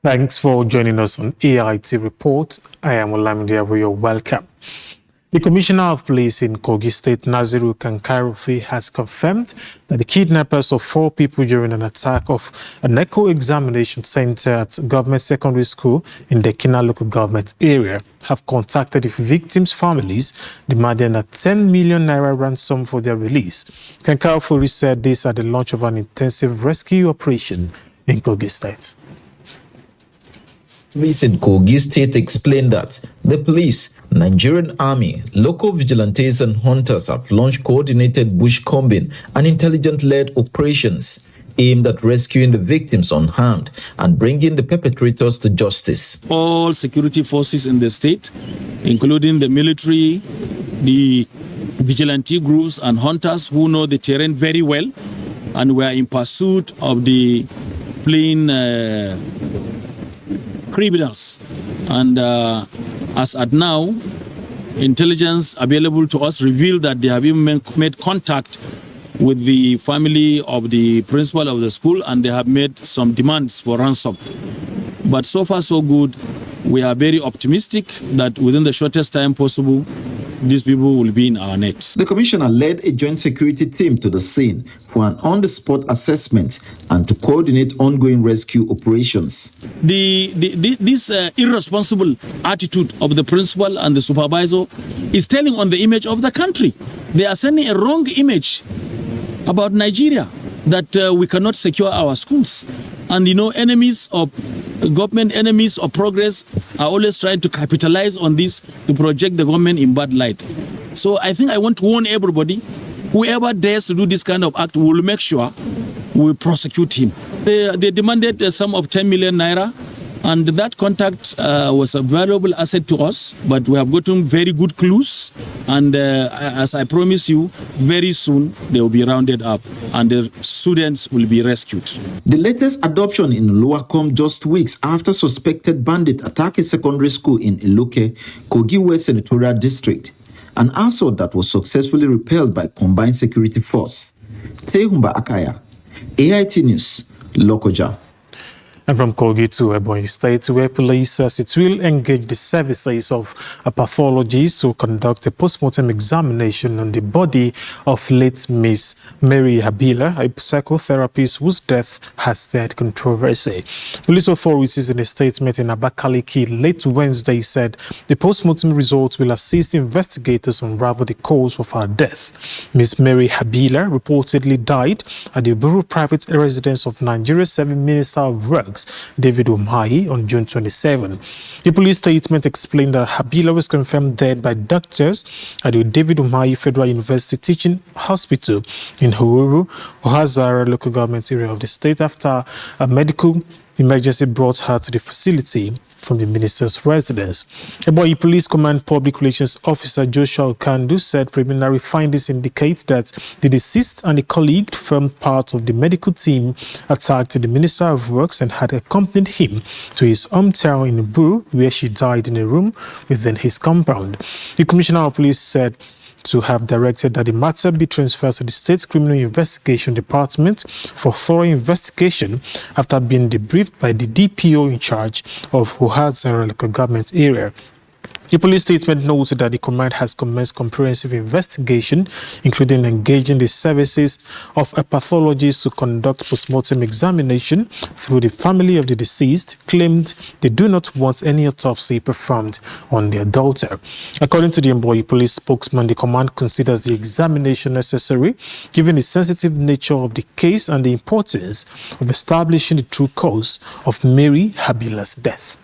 Thanks for joining us on AIT Report. I am Olamide Awoyo. Welcome. The Commissioner of Police in Kogi State, Naziru Kankarufi, has confirmed that the kidnappers of 4 people during an attack of an echo examination center at Government Secondary School in the Kina local government area have contacted the victims' families, demanding a 10 million naira ransom for their release. Kankarufi said this at the launch of an intensive rescue operation in Kogi State. Police in Kogi State explained that the police, Nigerian Army, local vigilantes and hunters have launched coordinated bush combing and intelligence-led operations aimed at rescuing the victims unharmed and bringing the perpetrators to justice. All security forces in the state, including the military, the vigilante groups and hunters who know the terrain very well, and we are in pursuit of the fleeing criminals. And as at now, intelligence available to us revealed that they have even made contact with the family of the principal of the school, and they have made some demands for ransom. But so far so good. We are very optimistic that within the shortest time possible, these people will be in our nets. The commissioner led a joint security team to the scene for an on-the-spot assessment and to coordinate ongoing rescue operations. This irresponsible attitude of the principal and the supervisor is telling on the image of the country. They are sending a wrong image about Nigeria, that we cannot secure our schools. And you know, enemies of government, enemies of progress are always trying to capitalize on this to project the government in bad light. So I think I want to warn everybody, whoever dares to do this kind of act, will make sure we prosecute him. They demanded a sum of 10 million naira, and that contact was a valuable asset to us, but we have gotten very good clues, and as I promise you, very soon they will be rounded up and the students will be rescued. The latest adoption in Oluwakom just weeks after suspected bandit attacked a secondary school in Iluke, Kogi West Senatorial District, an assault that was successfully repelled by Combined Security Force. Tehumba Akaya, AIT News, Lokoja. And from Kogi to Ebonyi State, where police says it will engage the services of pathologists to conduct a post-mortem examination on the body of late Miss Mary Habila, a psychotherapist whose death has stirred controversy. Police authorities in a statement in Abakaliki late Wednesday said the post-mortem results will assist investigators unravel the cause of her death. Miss Mary Habila reportedly died at the Oburu private residence of Nigeria's 7th Minister of Works, David Umahi, on June 27. The police statement explained that Habila was confirmed dead by doctors at the David Umahi Federal University Teaching Hospital in Hururu, Ohazara local government area of the state, after a medical emergency brought her to the facility from the minister's residence. Ebonyi Police Command Public Relations Officer Joshua Okandu said preliminary findings indicate that the deceased and a colleague formed part of the medical team attacked the Minister of Works and had accompanied him to his hometown in Oburu, where she died in a room within his compound. The Commissioner of Police said to have directed that the matter be transferred to the State Criminal Investigation Department for thorough investigation after being debriefed by the DPO in charge of Ohazara local government area. The police statement noted that the command has commenced comprehensive investigation, including engaging the services of a pathologist to conduct postmortem examination, through the family of the deceased claimed they do not want any autopsy performed on their daughter. According to the Ebonyi police spokesman, the command considers the examination necessary given the sensitive nature of the case and the importance of establishing the true cause of Mary Habila's death.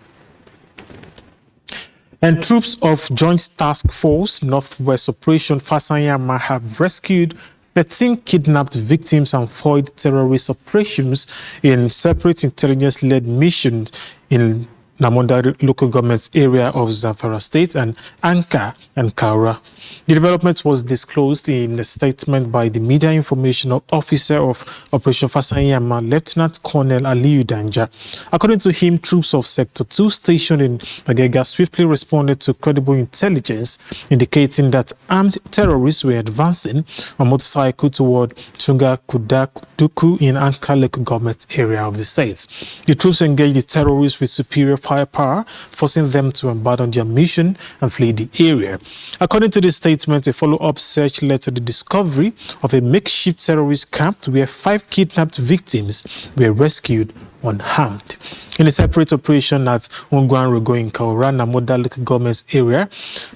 And troops of Joint Task Force Northwest Operation Fasanyama have rescued 13 kidnapped victims and foiled terrorist operations in separate intelligence-led missions in Namoda local government area of Zamfara State, and Anka and Kaura. The development was disclosed in a statement by the Media Information Officer of Operation Fasanyama, Lieutenant Colonel Aliyu Danja. According to him, troops of Sector 2 stationed in Bagega swiftly responded to credible intelligence indicating that armed terrorists were advancing on motorcycle toward Tunga Kudakuduku in Anka local government area of the state. The troops engaged the terrorists with superior firepower, forcing them to abandon their mission and flee the area. According to the statement, a follow-up search led to the discovery of a makeshift terrorist camp where 5 kidnapped victims were rescued unharmed. In a separate operation at Ungwanrogo in Kaura, Namoda local government area,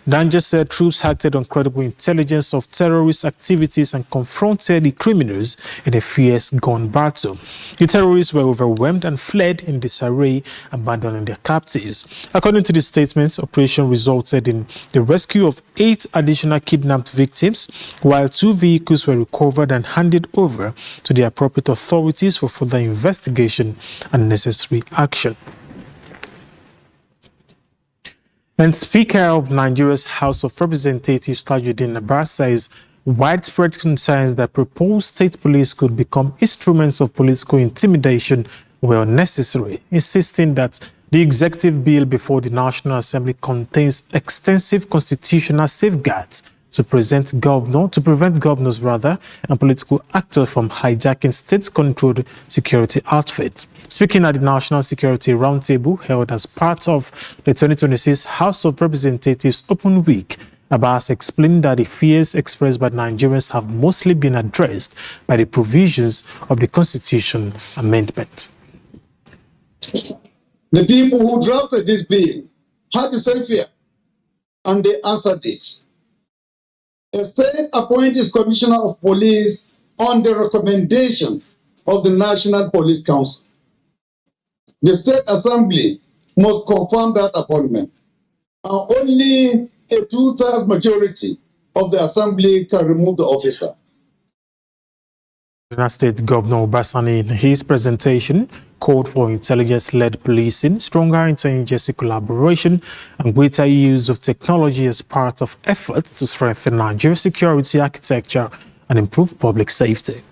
Danja said troops acted on credible intelligence of terrorist activities and confronted the criminals in a fierce gun battle. The terrorists were overwhelmed and fled in disarray, abandoning their captives. According to the statement, operation resulted in the rescue of 8 additional kidnapped victims, while 2 vehicles were recovered and handed over to the appropriate authorities for further investigation and necessary action. And Speaker of Nigeria's House of Representatives Tajuddin Abbas says widespread concerns that proposed state police could become instruments of political intimidation were unnecessary, insisting that the executive bill before the National Assembly contains extensive constitutional safeguards to prevent governors and political actors from hijacking state-controlled security outfits. Speaking at the National Security Roundtable held as part of the 2026 House of Representatives Open Week, Abbas explained that the fears expressed by Nigerians have mostly been addressed by the provisions of the Constitution Amendment. The people who drafted this bill had the same fear, and they answered it. A state appoints commissioner of police on the recommendation of the National Police Council. The State Assembly must confirm that appointment, and only a 2/3 majority of the Assembly can remove the officer. State Governor Obasani, in his presentation, called for intelligence-led policing, stronger interagency collaboration, and greater use of technology as part of efforts to strengthen Nigeria's security architecture and improve public safety.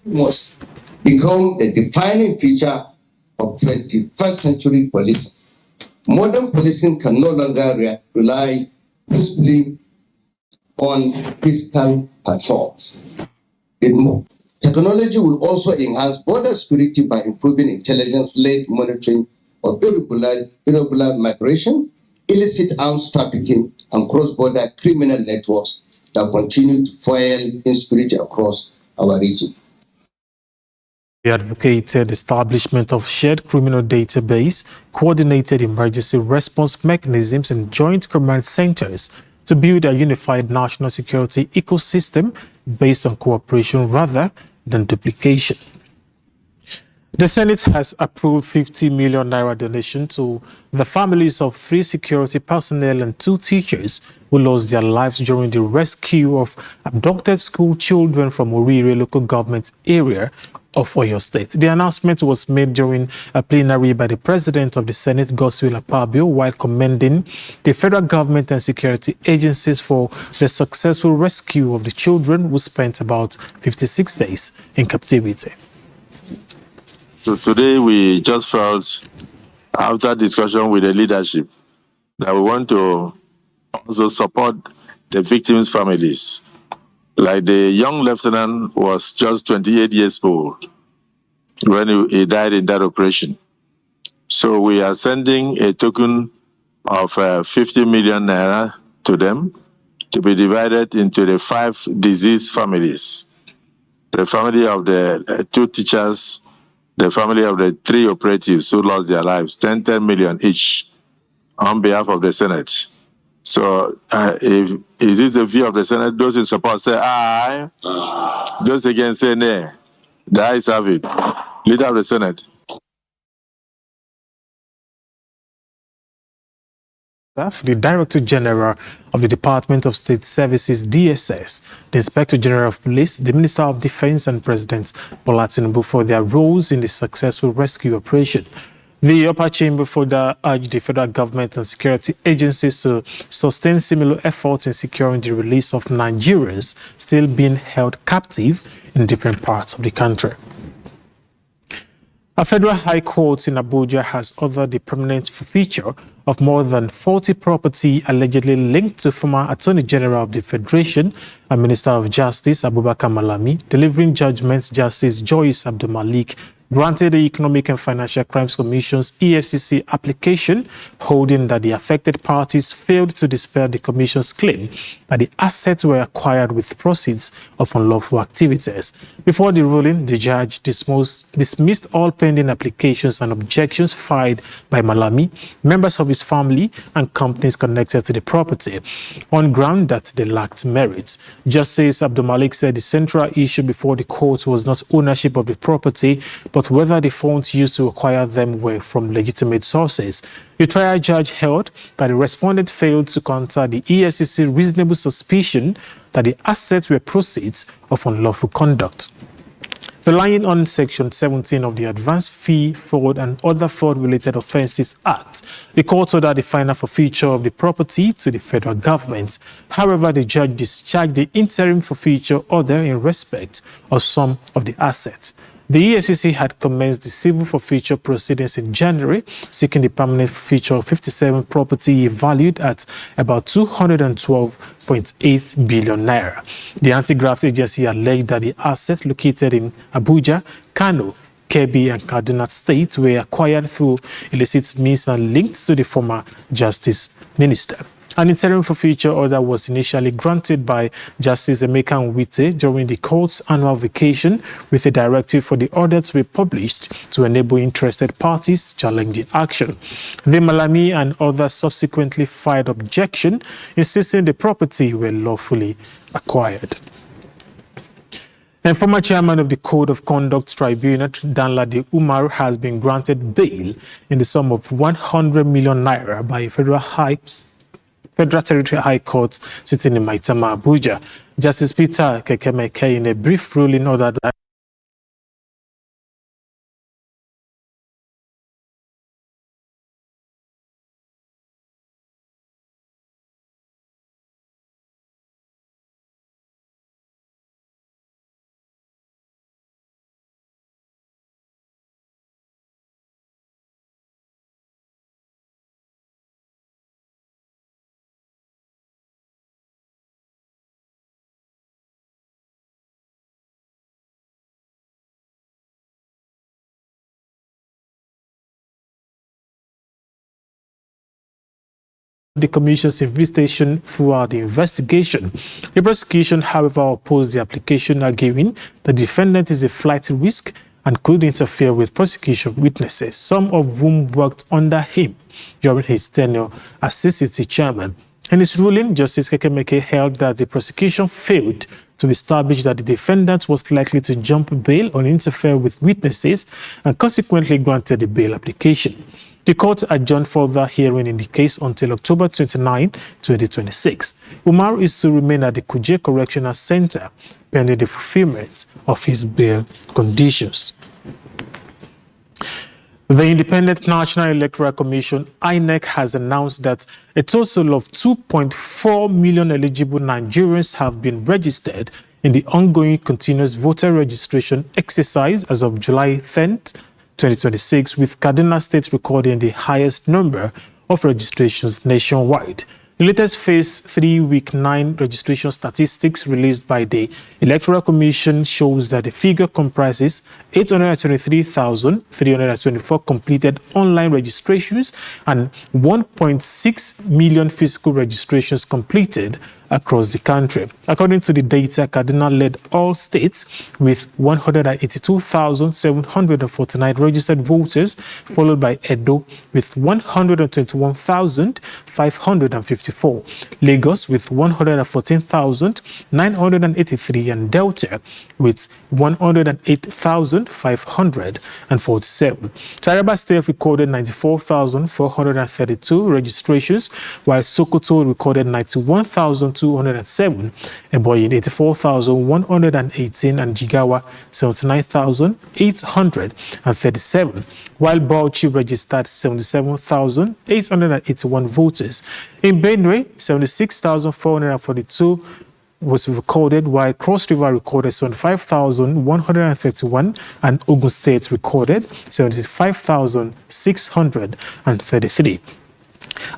Must become a defining feature of 21st century policing. Modern policing can no longer rely principally on physical patrols. Technology will also enhance border security by improving intelligence-led monitoring of irregular migration, illicit arms trafficking, and cross-border criminal networks that continue to fuel insecurity across our region. He advocated establishment of shared criminal database, coordinated emergency response mechanisms, and joint command centers to build a unified national security ecosystem based on cooperation rather than duplication. The Senate has approved 50 million naira donation to the families of 3 security personnel and 2 teachers who lost their lives during the rescue of abducted school children from Orire local government area of Oyo State. The announcement was made during a plenary by the President of the Senate, Godswill Akpabio, while commending the federal government and security agencies for the successful rescue of the children who spent about 56 days in captivity. So today we just felt, after discussion with the leadership, that we want to also support the victims' families. Like the young lieutenant was just 28 years old when he died in that operation. So we are sending a token of 50 million naira to them to be divided into the 5 deceased families. The family of the 2 teachers, the family of the 3 operatives who lost their lives, 10 million each on behalf of the Senate. So if is this the view of the Senate? Those in support say aye. Those against say nay. The ayes have it. Leader of the Senate. The Director General of the Department of State Services, DSS, the Inspector General of Police, the Minister of Defense, and President Bola Tinubu for their roles in the successful rescue operation. The upper chamber further urged the federal government and security agencies to sustain similar efforts in securing the release of Nigerians still being held captive in different parts of the country. A federal high court in Abuja has ordered the permanent forfeiture of more than 40 property allegedly linked to former Attorney General of the Federation and Minister of Justice Abubakar Malami, delivering judgments Justice Joyce Abdul-Malik granted the Economic and Financial Crimes Commission's EFCC application, holding that the affected parties failed to dispel the Commission's claim that the assets were acquired with proceeds of unlawful activities. Before the ruling, the judge dismissed all pending applications and objections filed by Malami, members of his family, and companies connected to the property, on ground that they lacked merit. Justice Abdul-Malik said the central issue before the court was not ownership of the property, but whether the funds used to acquire them were from legitimate sources. The trial judge held that the respondent failed to counter the EFCC reasonable suspicion that the assets were proceeds of unlawful conduct. Relying on Section 17 of the Advanced Fee, Fraud and Other Fraud-Related Offences Act, the court ordered the final forfeiture of the property to the federal government. However, the judge discharged the interim forfeiture order in respect of some of the assets. The EFCC had commenced the civil forfeiture proceedings in January, seeking the permanent forfeiture of 57 property valued at about 212.8 billion naira. The anti-graft agency alleged that the assets located in Abuja, Kano, Kebbi and Kaduna states were acquired through illicit means and linked to the former Justice Minister. An interim forfeiture order was initially granted by Justice Emeka Nwite during the court's annual vacation, with a directive for the order to be published to enable interested parties to challenge the action. The Malami and others subsequently filed objection, insisting the property were lawfully acquired. And former chairman of the Code of Conduct Tribunal, Danladi Umar, has been granted bail in the sum of 100 million naira by a Federal Territory High Court sitting in Maitama, Abuja. Justice Peter Kekemeke, in a brief ruling, ordered that the Commission's investigation throughout the investigation. The prosecution, however, opposed the application, arguing the defendant is a flight risk and could interfere with prosecution witnesses, some of whom worked under him during his tenure as CCT chairman. In his ruling, Justice Kekemeke held that the prosecution failed to establish that the defendant was likely to jump bail or interfere with witnesses, and consequently granted the bail application. The court adjourned further hearing in the case until October 29, 2026. Umar is to remain at the Kuje Correctional Center pending the fulfillment of his bail conditions. The Independent National Electoral Commission, INEC, has announced that a total of 2.4 million eligible Nigerians have been registered in the ongoing continuous voter registration exercise as of July 10th, 2026, with Kaduna State recording the highest number of registrations nationwide. The latest Phase 3 Week 9 registration statistics released by the Electoral Commission shows that the figure comprises 823,324 completed online registrations and 1.6 million physical registrations completed across the country. According to the data, Kaduna led all states with 182,749 registered voters, followed by Edo with 121,554, Lagos with 114,983, and Delta with 108,547. Taraba State recorded 94,432 registrations, while Sokoto recorded 91,200 79,207, Eboyin 84,118, and Jigawa 79,837, while Bauchi registered 77,881 voters. In Benue, 76,442 was recorded, while Cross River recorded 75,131 and Ogun State recorded 75,633.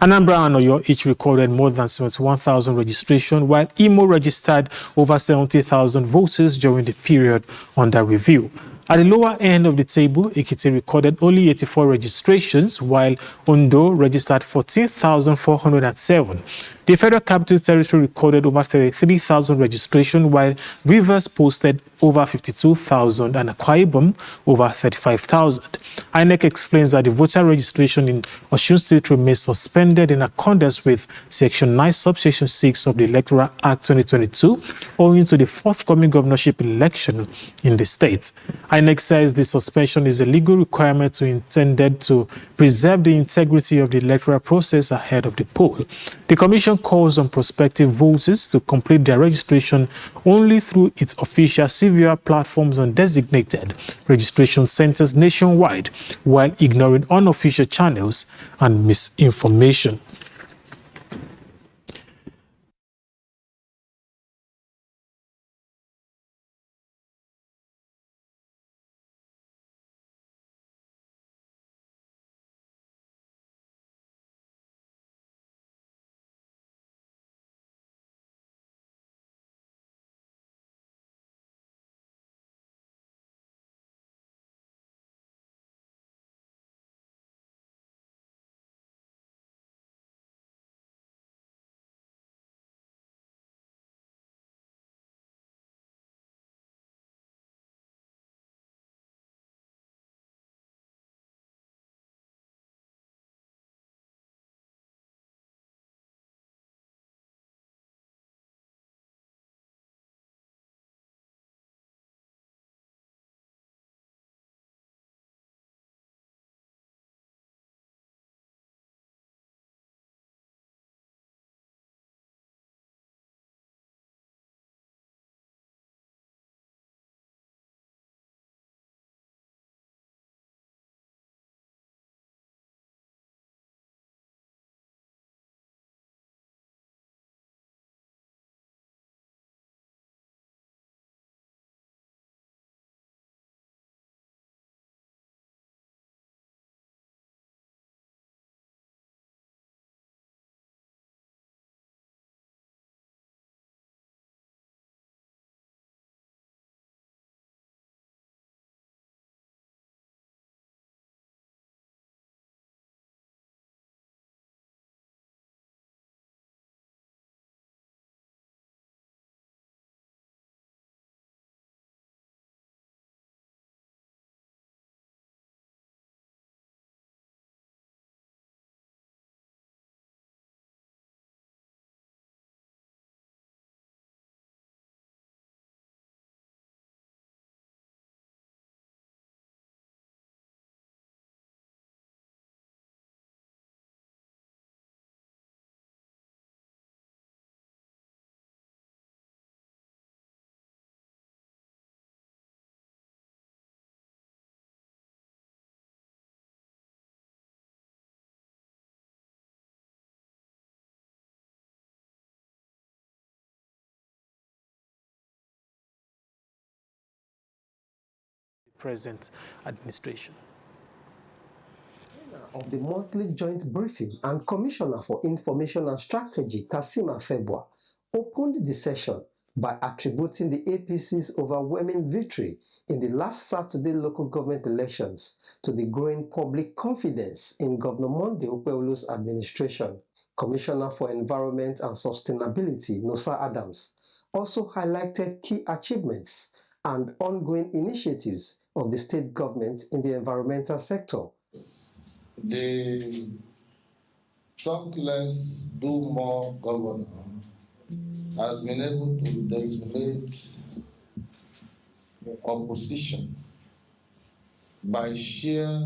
Anambra and Oyo each recorded more than 71,000 registration, while Imo registered over 70,000 voters during the period under review. At the lower end of the table, Ekiti recorded only 84 registrations, while Ondo registered 14,407. The Federal Capital Territory recorded over 33,000 registration, while Rivers posted over 52,000 and Akwa Ibom over 35,000. INEC explains that the voter registration in Osun State remains suspended in accordance with Section 9, Subsection 6 of the Electoral Act 2022, owing to the forthcoming governorship election in the state. INEC says the suspension is a legal requirement intended to preserve the integrity of the electoral process ahead of the poll. The Commission calls on prospective voters to complete their registration only through its official CVR platforms and designated registration centers nationwide, while ignoring unofficial channels and misinformation. Present administration. Of the monthly joint briefing and Commissioner for Information and Strategy, Kasima Febwa, opened the session by attributing the APC's overwhelming victory in the last Saturday local government elections to the growing public confidence in Governor Monday Okpebholo's administration. Commissioner for Environment and Sustainability, Nosa Adams, also highlighted key achievements and ongoing initiatives of the state government in the environmental sector. The talk less, do more governor has been able to designate opposition by sheer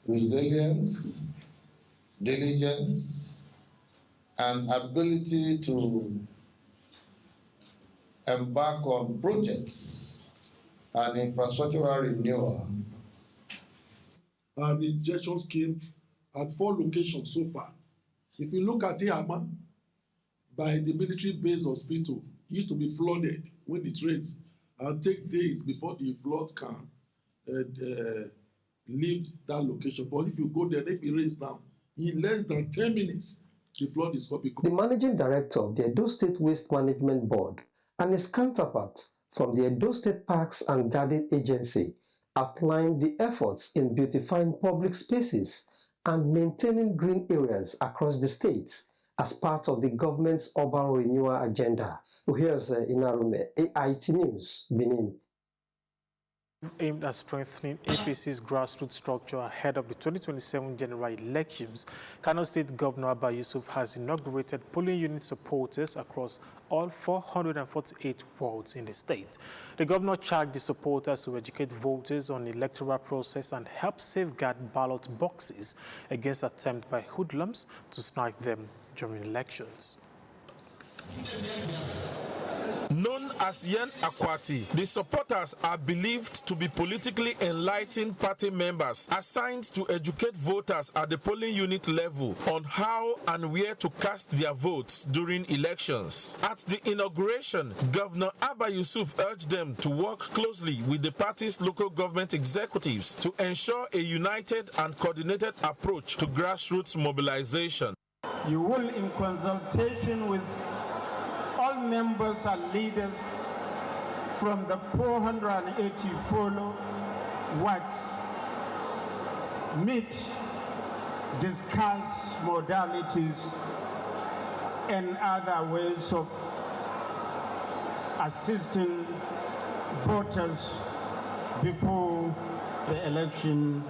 resilience, diligence, and ability to embark on projects and infrastructural renewal. The injection scheme at 4 locations so far. If you look at Ihama, by the military-based hospital, it used to be flooded when it rains and take days before the flood can leave that location. But if you go there, if it rains now, in less than 10 minutes, the flood is stopped. The managing director of the Edo State Waste Management Board and his counterpart from the Edo State Parks and Garden Agency outlined the efforts in beautifying public spaces and maintaining green areas across the states as part of the government's urban renewal agenda. Here's Inarume, AIT News, Benin. Aimed at strengthening APC's grassroots structure ahead of the 2027 general elections, Kano State Governor Abba Yusuf has inaugurated polling unit supporters across all 448 wards in the state. The governor charged the supporters to educate voters on the electoral process and help safeguard ballot boxes against attempts by hoodlums to snag them during elections. Known as Yen Akwati, the supporters are believed to be politically enlightened party members assigned to educate voters at the polling unit level on how and where to cast their votes during elections. At the inauguration, Governor Abba Yusuf urged them to work closely with the party's local government executives to ensure a united and coordinated approach to grassroots mobilization. You will, in consultation with all members and leaders from the 484 wards, meet, discuss modalities and other ways of assisting voters before the election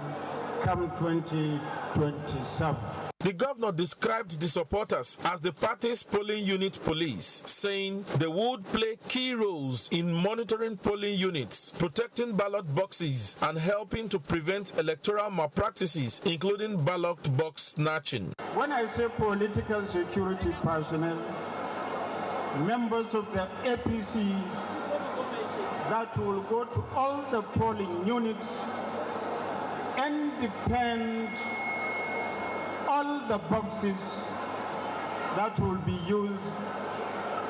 come 2027. The governor described the supporters as the party's polling unit police, saying they would play key roles in monitoring polling units, protecting ballot boxes, and helping to prevent electoral malpractices, including ballot box snatching. When I say political security personnel, members of the APC that will go to all the polling units and depend all the boxes that will be used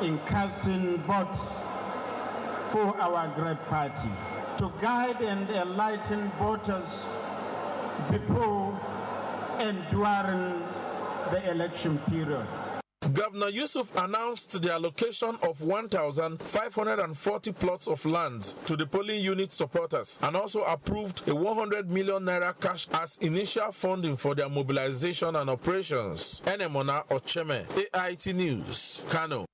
in casting votes for our great party to guide and enlighten voters before and during the election period. Governor Yusuf announced the allocation of 1,540 plots of land to the polling unit supporters and also approved a 100 million naira cash as initial funding for their mobilization and operations. Enemona Ocheme, AIT News, Kano.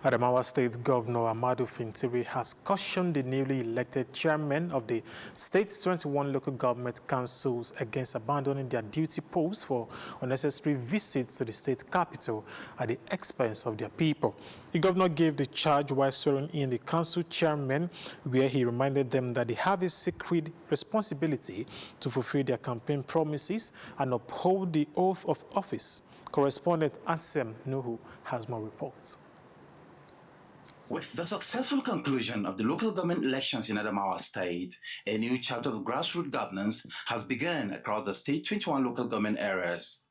Adamawa State Governor Amadou Fintiri has cautioned the newly elected chairmen of the state's 21 local government councils against abandoning their duty posts for unnecessary visits to the state capital at the expense of their people. The governor gave the charge while swearing in the council chairmen, where he reminded them that they have a sacred responsibility to fulfill their campaign promises and uphold the oath of office. Correspondent Asem Nuhu has more reports. With the successful conclusion of the local government elections in Adamawa State, a new chapter of grassroots governance has begun across the state's 21 local government areas.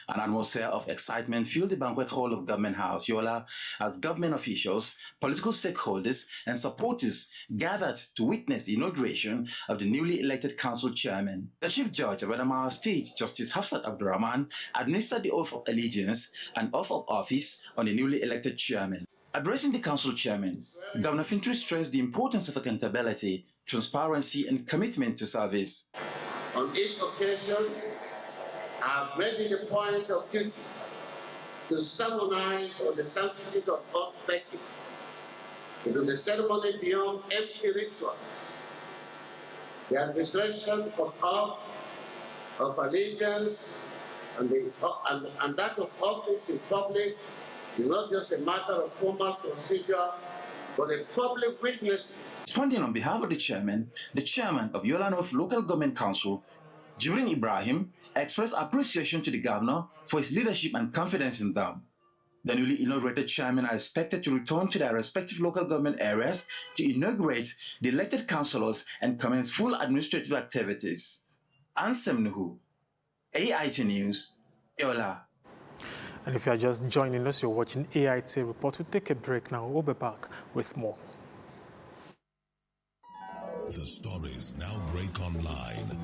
An atmosphere of excitement filled the banquet hall of Government House, Yola, as government officials, political stakeholders, and supporters gathered to witness the inauguration of the newly elected council chairman. The Chief Judge of Adamawa State, Justice Hafsat Abdurrahman, administered the oath of allegiance and oath of office on the newly elected chairman. Addressing the council chairman, Governor Fintiri stressed the importance of accountability, transparency, and commitment to service. On each occasion, I have made it a point of duty to sermonize on the sanctity of office, into the ceremony beyond empty ritual, the administration of oath of allegiance, and that of office in public. It's not just a matter of formal procedure, but a public witness. Responding on behalf of the chairman of Yola North Local Government Council, Jibrin Ibrahim, expressed appreciation to the governor for his leadership and confidence in them. The newly inaugurated chairmen are expected to return to their respective local government areas to inaugurate the elected councillors and commence full administrative activities. Ansem Nuhu, AIT News, Yola. And if you are just joining us, you're watching AIT Report. We'll take a break now. We'll be back with more. The stories now break online.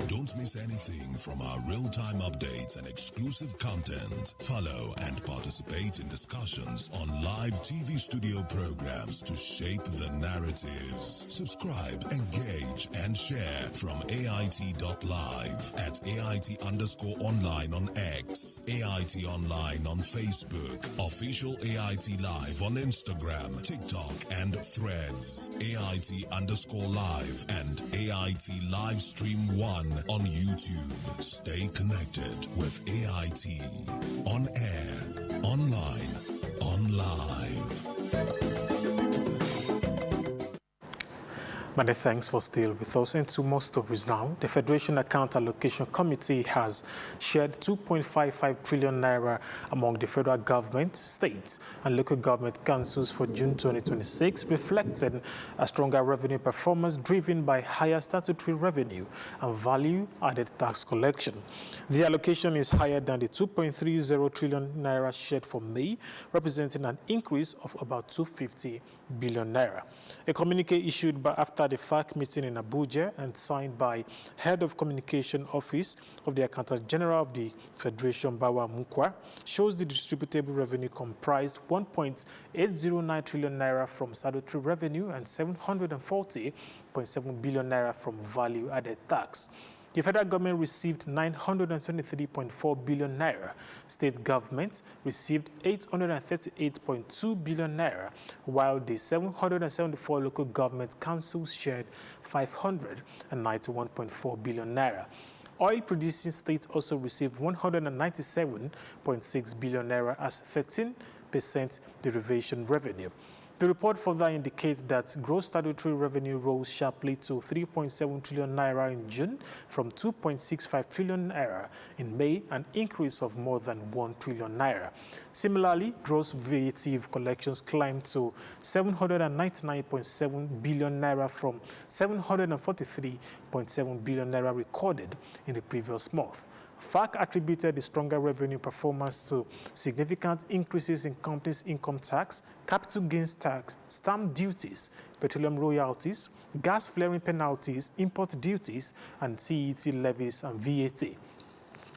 Don't miss anything from our real-time updates and exclusive content. Follow and participate in discussions on live TV studio programs to shape the narratives. Subscribe, engage, and share from AIT.live at AIT_online on X, AIT Online on Facebook, Official AIT Live on Instagram, TikTok, and Threads, AIT_live, and AIT Livestream 1 on YouTube. Stay connected with AIT. On air, online, on live. Many thanks for still with us. And to more stories now. The Federation Account Allocation Committee has shared 2.55 trillion naira among the federal government, states, and local government councils for June 2026, reflecting a stronger revenue performance driven by higher statutory revenue and value-added tax collection. The allocation is higher than the 2.30 trillion naira shared for May, representing an increase of about 250 billion naira. A communique issued after the FAC meeting in Abuja and signed by Head of Communication Office of the Accountant General of the Federation, Bawa Mukwa, shows the distributable revenue comprised 1.809 trillion naira from statutory revenue and 740.7 billion naira from value-added tax. The federal government received 923.4 billion naira. State governments received 838.2 billion naira, while the 774 local government councils shared 591.4 billion naira. Oil-producing states also received 197.6 billion naira as 13% derivation revenue. The report further indicates that gross statutory revenue rose sharply to 3.7 trillion naira in June from 2.65 trillion naira in May, an increase of more than 1 trillion naira. Similarly, gross VAT collections climbed to 799.7 billion naira from 743.7 billion naira recorded in the previous month. FAC attributed the stronger revenue performance to significant increases in companies' income tax, capital gains tax, stamp duties, petroleum royalties, gas flaring penalties, import duties, and CET levies and VAT.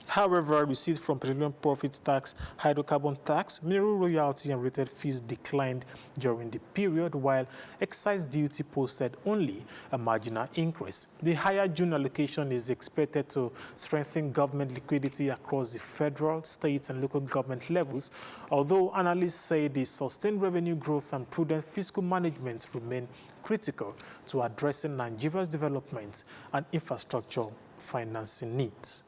However, receipts from petroleum profit tax, hydrocarbon tax, mineral royalty, and related fees declined during the period, while excise duty posted only a marginal increase. The higher June allocation is expected to strengthen government liquidity across the federal, state, and local government levels, although analysts say the sustained revenue growth and prudent fiscal management remain critical to addressing Nigeria's development and infrastructure financing needs.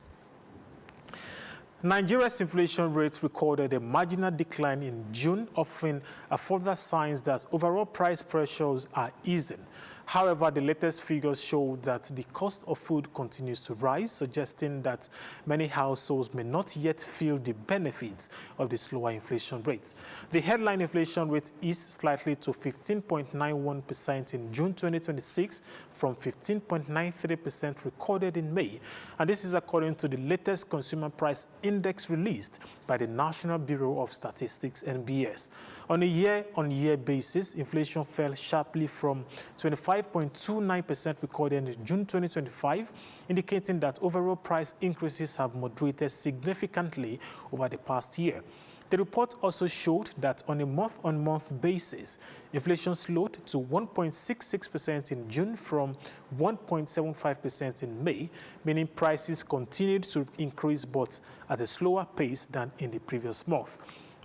Nigeria's inflation rate recorded a marginal decline in June, offering a further signs that overall price pressures are easing. However, the latest figures show that the cost of food continues to rise, suggesting that many households may not yet feel the benefits of the slower inflation rates. The headline inflation rate eased slightly to 15.91% in June 2026 from 15.93% recorded in May. And this is according to the latest Consumer Price Index released by the National Bureau of Statistics, NBS. On a year-on-year basis, inflation fell sharply from 25.29% recorded in June 2025, indicating that overall price increases have moderated significantly over the past year. The report also showed that on a month-on-month basis, inflation slowed to 1.66% in June from 1.75% in May, meaning prices continued to increase but at a slower pace than in the previous month.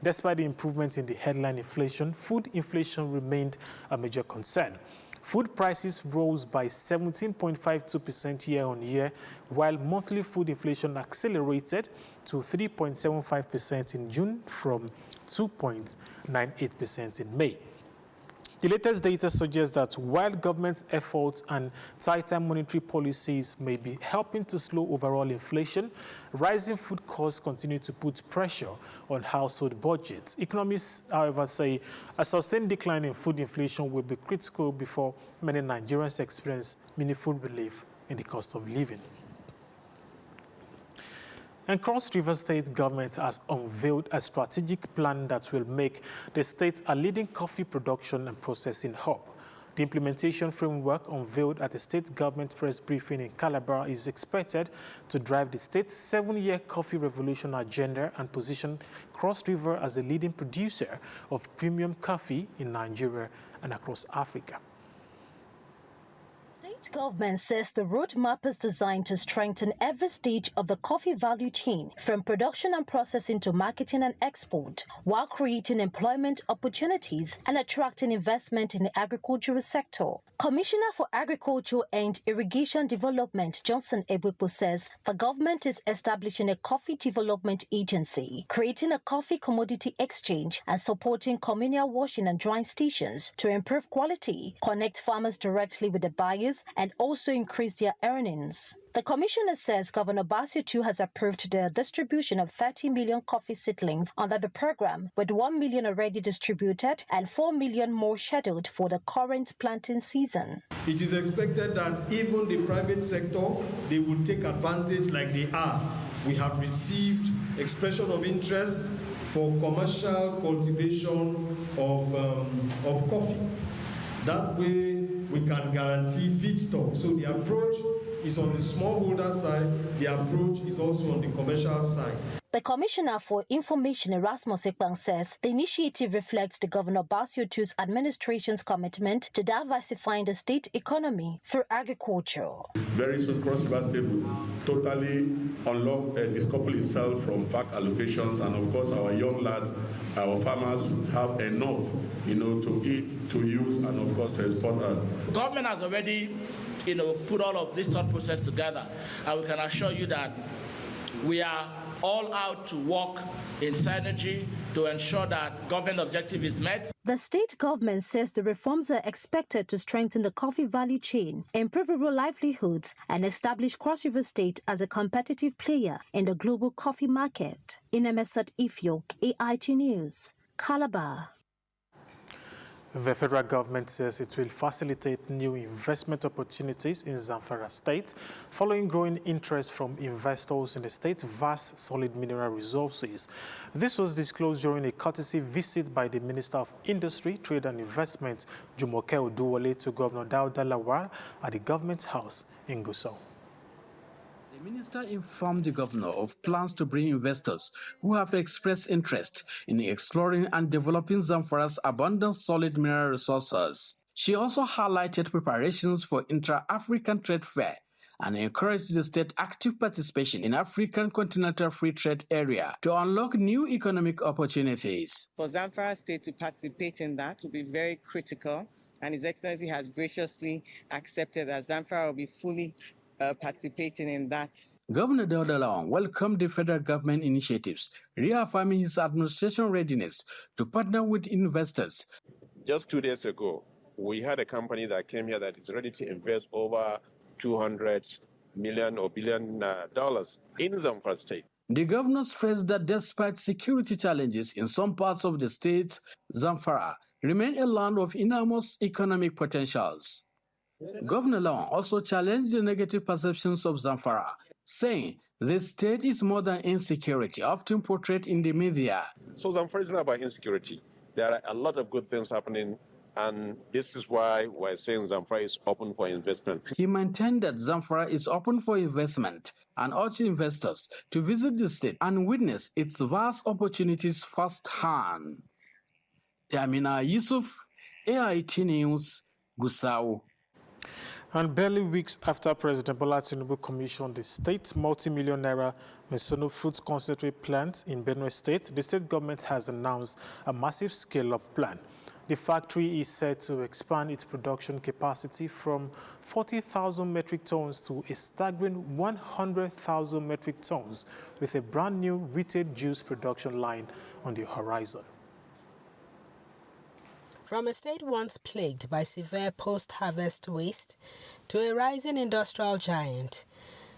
Despite the improvement in the headline inflation, food inflation remained a major concern. Food prices rose by 17.52% year-on-year, while monthly food inflation accelerated to 3.75% in June from 2.98% in May. The latest data suggests that while government efforts and tighter monetary policies may be helping to slow overall inflation, rising food costs continue to put pressure on household budgets. Economists, however, say a sustained decline in food inflation will be critical before many Nigerians experience meaningful relief in the cost of living. And Cross River State government has unveiled a strategic plan that will make the state a leading coffee production and processing hub. The implementation framework unveiled at the state government press briefing in Calabar is expected to drive the state's 7-year coffee revolution agenda and position Cross River as a leading producer of premium coffee in Nigeria and across Africa. The government says the roadmap is designed to strengthen every stage of the coffee value chain, from production and processing to marketing and export, while creating employment opportunities and attracting investment in the agricultural sector. Commissioner for Agriculture and Irrigation Development, Johnson Ebwepo, says the government is establishing a coffee development agency, creating a coffee commodity exchange, and supporting communal washing and drying stations to improve quality, connect farmers directly with the buyers, and also increase their earnings. The commissioner says Governor Bassey too has approved the distribution of 30 million coffee seedlings under the program, with 1 million already distributed and 4 million more scheduled for the current planting season. It is expected that even the private sector, they will take advantage like they are. We have received expression of interest for commercial cultivation of coffee. That way we can guarantee feedstock. So the approach is on the smallholder side, the approach is also on the commercial side. The Commissioner for Information, Erasmus Ekpang, says the initiative reflects the Governor Bassey Otu's administration's commitment to diversifying the state economy through agriculture. Very soon, Cross River State will totally unlock and decouple itself from FAC allocations, and of course our young lads, our farmers have enough, to eat, to use, and of course to export. Government has already, put all of this thought process together, and we can assure you that we are all out to work in synergy to ensure that government objective is met. The state government says the reforms are expected to strengthen the coffee value chain, improve rural livelihoods, and establish Cross River State as a competitive player in the global coffee market. Inemesat Ifyok, AIT News, Calabar. The federal government says it will facilitate new investment opportunities in Zamfara State following growing interest from investors in the state's vast solid mineral resources. This was disclosed during a courtesy visit by the Minister of Industry, Trade and Investment, Jumoke Oduwole, to Governor Dauda Lawal at the government house in Gusau. The minister informed the governor of plans to bring investors who have expressed interest in exploring and developing Zamfara's abundant solid mineral resources. She also highlighted preparations for intra-African trade fair and encouraged the state active participation in African Continental Free Trade Area to unlock new economic opportunities. For Zamfara State to participate in that will be very critical, and His Excellency has graciously accepted that Zamfara will be fully participating in that. Governor Dauda Lawal welcomed the federal government initiatives, reaffirming his administration readiness to partner with investors. Just 2 days ago, we had a company that came here that is ready to invest over $200 million or billion dollars in Zamfara State. The governor stressed that despite security challenges in some parts of the state, Zamfara remains a land of enormous economic potentials. Governor Lawal also challenged the negative perceptions of Zamfara, saying the state is more than insecurity, often portrayed in the media. So Zamfara is not about insecurity. There are a lot of good things happening, and this is why we're saying Zamfara is open for investment. He maintained that Zamfara is open for investment and urged investors to visit the state and witness its vast opportunities firsthand. Tamina Yusuf, AIT News, Gusau. And barely weeks after President Bola Tinubu commissioned the state multi-million naira Mesono fruit concentrate plant in Benue State, the state government has announced a massive scale-up plan. The factory is set to expand its production capacity from 40,000 metric tons to a staggering 100,000 metric tons, with a brand new retail juice production line on the horizon. From a state once plagued by severe post-harvest waste to a rising industrial giant,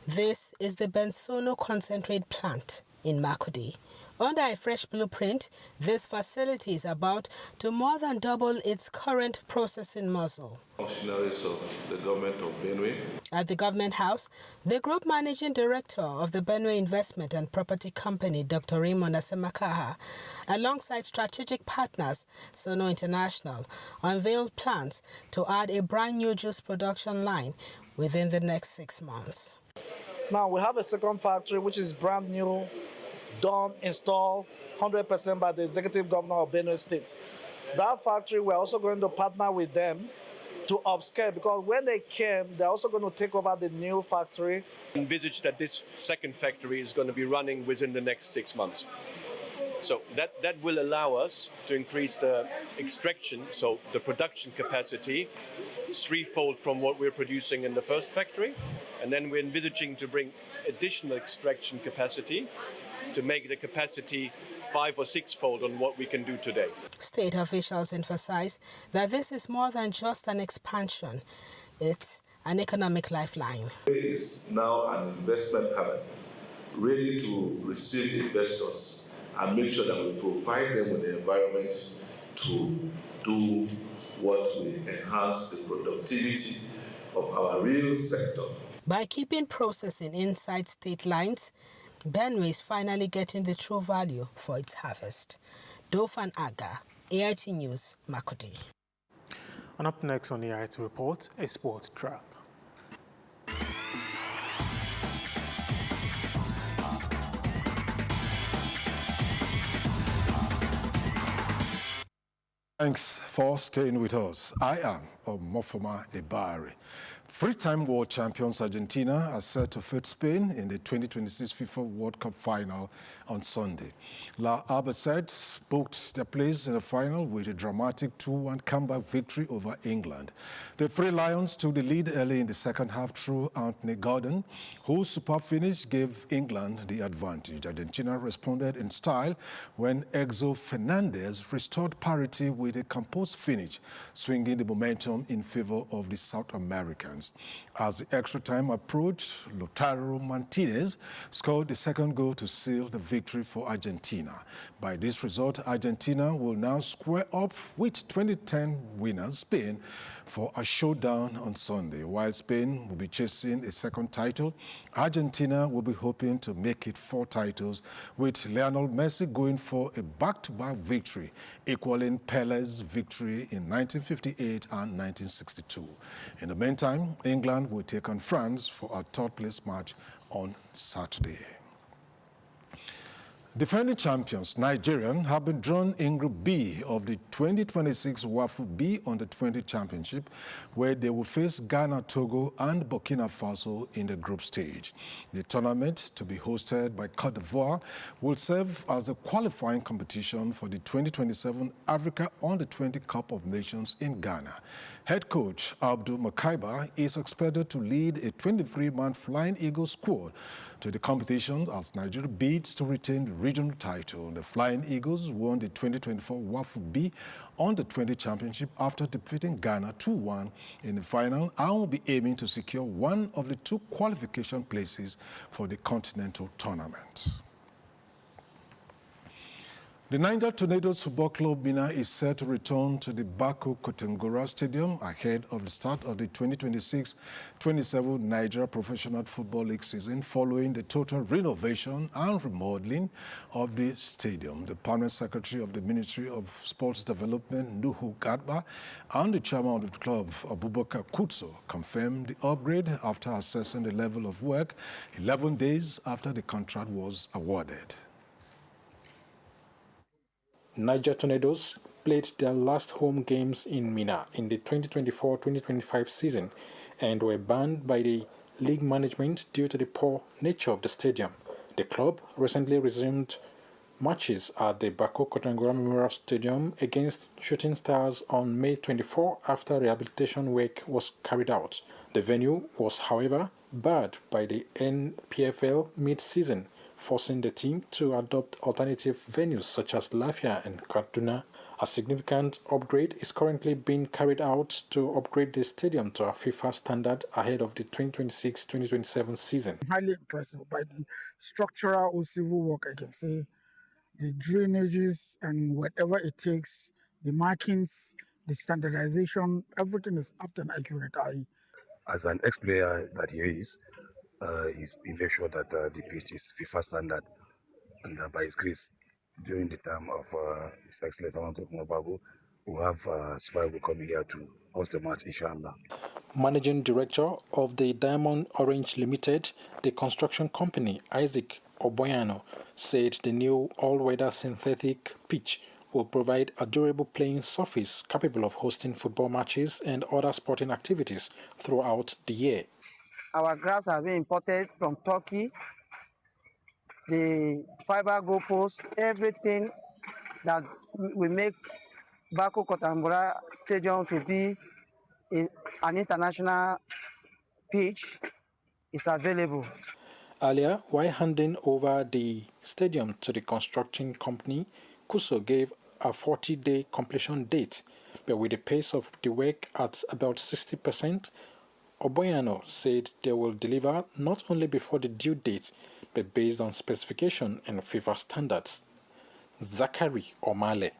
this is the Bensono Concentrate Plant in Makurdi. Under a fresh blueprint, this facility is about to more than double its current processing muscle. Functionaries of the government of Benue. At the Government House, the Group Managing Director of the Benue Investment and Property Company, Dr. Raymond Asemakaha, alongside strategic partners, Sono International, unveiled plans to add a brand new juice production line within the next 6 months. Now we have a second factory which is brand new, done, installed 100% by the Executive Governor of Benue State. That factory, we're also going to partner with them to upscale, because when they came, they're also going to take over the new factory. Envisage that this second factory is going to be running within the next 6 months. So that will allow us to increase the extraction, so the production capacity, threefold from what we're producing in the first factory. And then we're envisaging to bring additional extraction capacity to make the capacity 5- or 6-fold on what we can do today. State officials emphasize that this is more than just an expansion. It's an economic lifeline. It is now an investment hub, ready to receive investors and make sure that we provide them with the environment to do what will enhance the productivity of our real sector. By keeping processing inside state lines, Benue is finally getting the true value for its harvest. Dofan Aga, AIT News, Makurdi. And up next on the AIT Report, a sport track. Thanks for staying with us. I am Omofoma Ebari. Three-time world champions Argentina are set to face Spain in the 2026 FIFA World Cup final on Sunday. La Albacete booked their place in the final with a dramatic 2-1 comeback victory over England. The Three Lions took the lead early in the second half through Anthony Gordon, whose superb finish gave England the advantage. Argentina responded in style when Enzo Fernandez restored parity with a composed finish, swinging the momentum in favor of the South Americans. As the extra time approached, Lautaro Martinez scored the second goal to seal the victory for Argentina. By this result, Argentina will now square up with 2010 winner Spain for a showdown on Sunday. While Spain will be chasing a second title, Argentina will be hoping to make it 4 titles, with Lionel Messi going for a back-to-back victory, equaling Pele's victory in 1958 and 1962. In the meantime, England will take on France for a third-place match on Saturday. Defending champions Nigerian have been drawn in Group B of the 2026 WAFU B Under-20 Championship, where they will face Ghana, Togo, and Burkina Faso in the group stage. The tournament, to be hosted by Cote d'Ivoire, will serve as a qualifying competition for the 2027 Africa Under-20 Cup of Nations in Ghana. Head coach Abdul Makaiba is expected to lead a 23-man Flying Eagles squad to the competition as Nigeria bids to retain the regional title. The Flying Eagles won the 2024 WAFU B Under-20 Championship after defeating Ghana 2-1 in the final and will be aiming to secure one of the 2 qualification places for the continental tournament. The Niger Tornadoes Football Club Mina is set to return to the Baku Kotengora Stadium ahead of the start of the 2026-27 Nigeria Professional Football League season following the total renovation and remodeling of the stadium. The permanent secretary of the Ministry of Sports Development, Nuhu Gadba, and the chairman of the club, Abubakar Kutso, confirmed the upgrade after assessing the level of work 11 days after the contract was awarded. Niger Tornadoes played their last home games in Mina in the 2024-2025 season and were banned by the league management due to the poor nature of the stadium. The club recently resumed matches at the Baku Kotengora Memorial Stadium against Shooting Stars on May 24 after rehabilitation work was carried out. The venue was, however, barred by the NPFL mid-season forcing the team to adopt alternative venues such as Lafia and Kaduna. A significant upgrade is currently being carried out to upgrade the stadium to a FIFA standard ahead of the 2026-2027 season. Highly impressed by the structural or civil work, I can say, the drainages and whatever it takes, the markings, the standardization, everything is apt and accurate. As an ex-player that he is, he's made sure that the pitch is FIFA standard, and by his grace, during the time of His Excellency Babu, we'll have Super Eagles coming here to host the match, inshallah. Managing Director of the Diamond Orange Limited, the construction company, Isaac Oboyano, said the new all-weather synthetic pitch will provide a durable playing surface capable of hosting football matches and other sporting activities throughout the year. Our grass has been imported from Turkey. The fiber goalposts, everything that we make Bako Kotambura Stadium to be an international pitch is available. Earlier, while handing over the stadium to the construction company, Kuso gave a 40-day completion date, but with the pace of the work at about 60%, Oboyano said they will deliver not only before the due date, but based on specification and FIFA standards. Zachary Omale,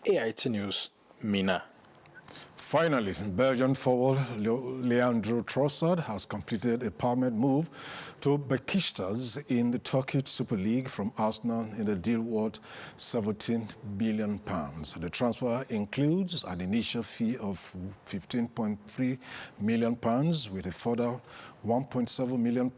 AIT News, Mina. Finally, Belgian forward Leandro Trossard has completed a permanent move to Besiktas in the Turkish Super League from Arsenal in a deal worth £17 billion. The transfer includes an initial fee of £15.3 million with a further £1.7 million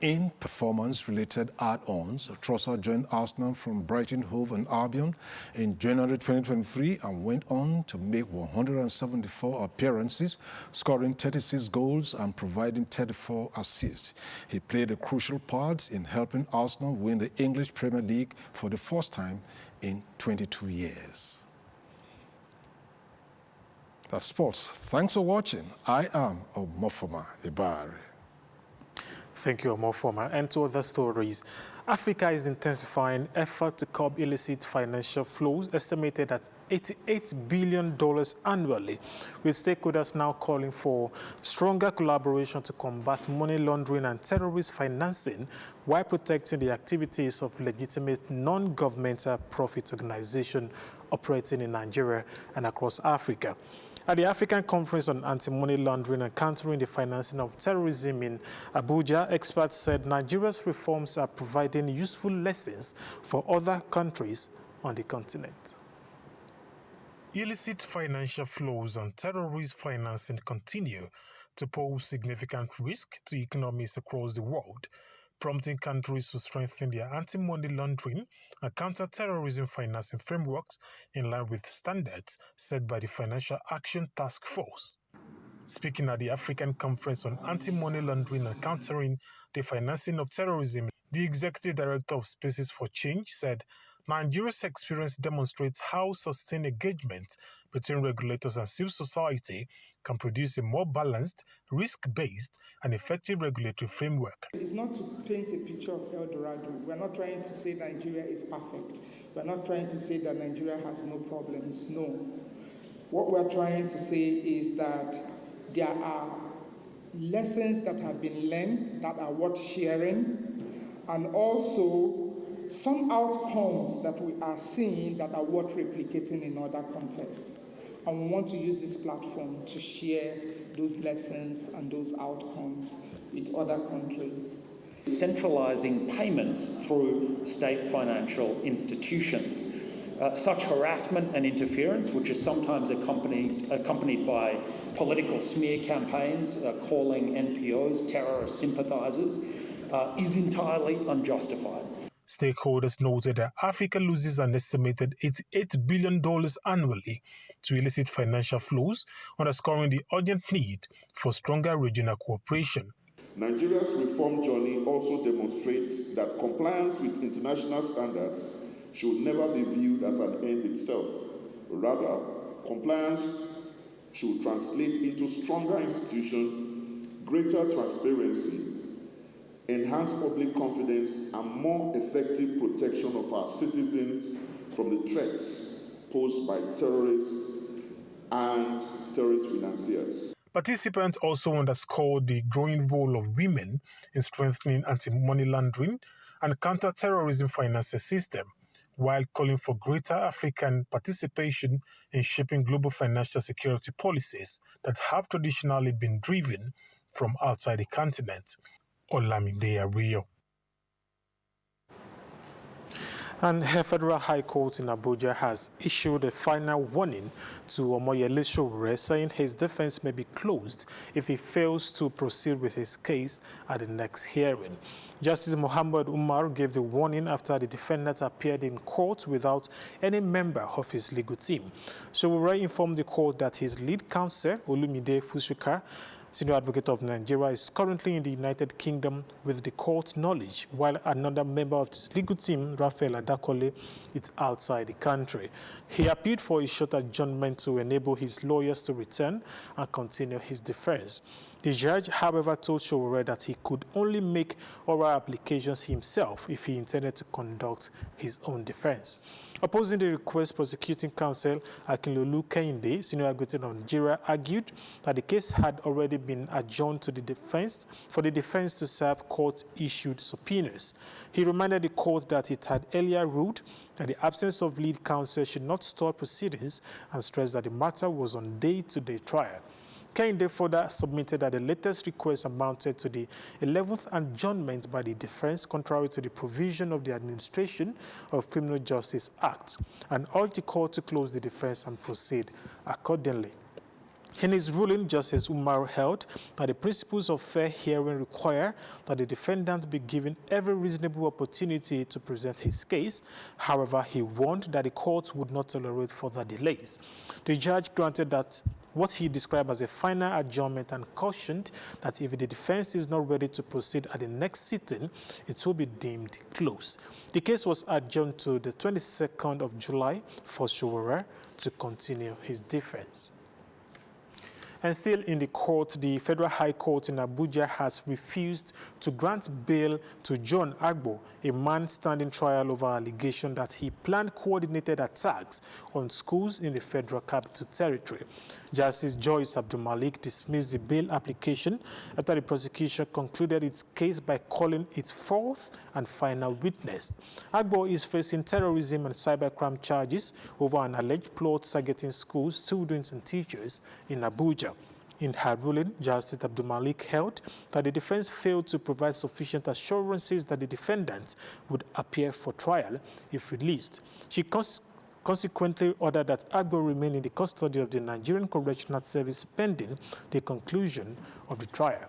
in performance-related add-ons. Trossard joined Arsenal from Brighton, Hove and Albion in January 2023 and went on to make 174 appearances, scoring 36 goals and providing 34 assists. He played a crucial part in helping Arsenal win the English Premier League for the first time in 22 years. That's sports. Thanks for watching. I am Omofoma Ibari. Thank you, Omofoma. And to other stories, Africa is intensifying effort to curb illicit financial flows, estimated at $88 billion annually, with stakeholders now calling for stronger collaboration to combat money laundering and terrorist financing while protecting the activities of legitimate non-governmental profit organizations operating in Nigeria and across Africa. At the African Conference on Anti-Money Laundering and Countering the Financing of Terrorism in Abuja, experts said Nigeria's reforms are providing useful lessons for other countries on the continent. Illicit financial flows and terrorist financing continue to pose significant risk to economies across the world, prompting countries to strengthen their anti-money laundering and counter-terrorism financing frameworks in line with standards set by the Financial Action Task Force. Speaking at the African Conference on Anti-Money Laundering and Countering the Financing of Terrorism, the Executive Director of Spaces for Change said Nigeria's experience demonstrates how sustained engagement between regulators and civil society can produce a more balanced, risk-based, and effective regulatory framework. It's not to paint a picture of El Dorado. We're not trying to say Nigeria is perfect. We're not trying to say that Nigeria has no problems. No. What we're trying to say is that there are lessons that have been learned that are worth sharing, and also some outcomes that we are seeing that are worth replicating in other contexts. And we want to use this platform to share those lessons and those outcomes with other countries. Centralising payments through state financial institutions. Such harassment and interference, which is sometimes accompanied by political smear campaigns calling NPOs terrorist sympathisers, is entirely unjustified. Stakeholders noted that Africa loses an estimated $88 billion annually to illicit financial flows, underscoring the urgent need for stronger regional cooperation. Nigeria's reform journey also demonstrates that compliance with international standards should never be viewed as an end itself. Rather, compliance should translate into stronger institutions, greater transparency, enhance public confidence, and more effective protection of our citizens from the threats posed by terrorists and terrorist financiers. Participants also underscored the growing role of women in strengthening anti-money laundering and counter-terrorism financing system, while calling for greater African participation in shaping global financial security policies that have traditionally been driven from outside the continent. Olamide Ario. And the Federal High Court in Abuja has issued a final warning to Omoyele Sowore, saying his defense may be closed if he fails to proceed with his case at the next hearing. Justice Muhammad Umar gave the warning after the defendant appeared in court without any member of his legal team. Sowore informed the court that his lead counsel, Olumide Fusuka, Senior Advocate of Nigeria, is currently in the United Kingdom with the court's knowledge, while another member of his legal team, Raphael Adakole, is outside the country. He appealed for a short adjournment to enable his lawyers to return and continue his defense. The judge, however, told Sowore that he could only make oral applications himself if he intended to conduct his own defense. Opposing the request, prosecuting counsel Akinlolu Kehinde, Senior Advocate of Nigeria, argued that the case had already been adjourned to the defense for the defense to serve court-issued subpoenas. He reminded the court that it had earlier ruled that the absence of lead counsel should not stop proceedings and stressed that the matter was on day-to-day trial. Kehinde further submitted that the latest request amounted to the 11th adjournment by the defense, contrary to the provision of the Administration of Criminal Justice Act, and urged the court to close the defense and proceed accordingly. In his ruling, Justice Umar held that the principles of fair hearing require that the defendant be given every reasonable opportunity to present his case. However, he warned that the court would not tolerate further delays. The judge granted that what he described as a final adjournment and cautioned that if the defense is not ready to proceed at the next sitting, it will be deemed closed. The case was adjourned to the 22nd of July for Sowore to continue his defense. And still in the court, the Federal High Court in Abuja has refused to grant bail to John Agbo, a man standing trial over allegation that he planned coordinated attacks on schools in the Federal Capital Territory. Justice Joyce Abdulmalik dismissed the bail application after the prosecution concluded its case by calling it fourth and final witness. Agbo is facing terrorism and cybercrime charges over an alleged plot targeting schools, students, and teachers in Abuja. In her ruling, Justice Abdulmalik held that the defense failed to provide sufficient assurances that the defendant would appear for trial if released. She consequently ordered that Agbo remain in the custody of the Nigerian Correctional Service pending the conclusion of the trial.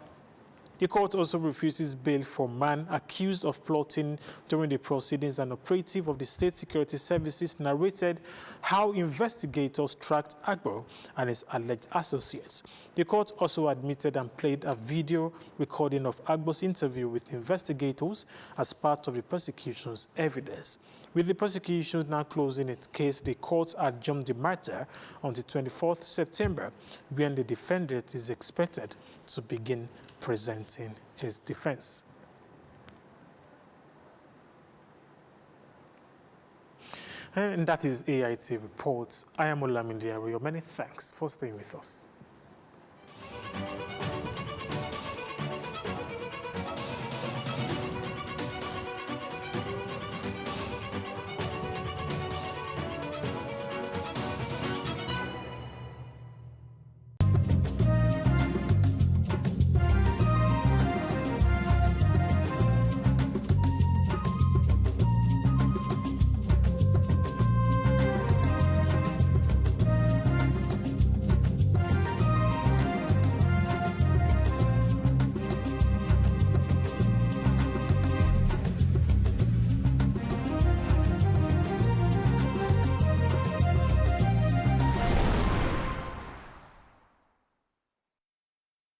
The court also refuses bail for man accused of plotting during the proceedings. An operative of the State Security Services narrated how investigators tracked Agbo and his alleged associates. The court also admitted and played a video recording of Agbo's interview with investigators as part of the prosecution's evidence. With the prosecution now closing its case, the court adjourned the matter on the 24th September, when the defendant is expected to begin presenting his defense. And that is AIT Reports. I am Olamide Ario. Many thanks for staying with us.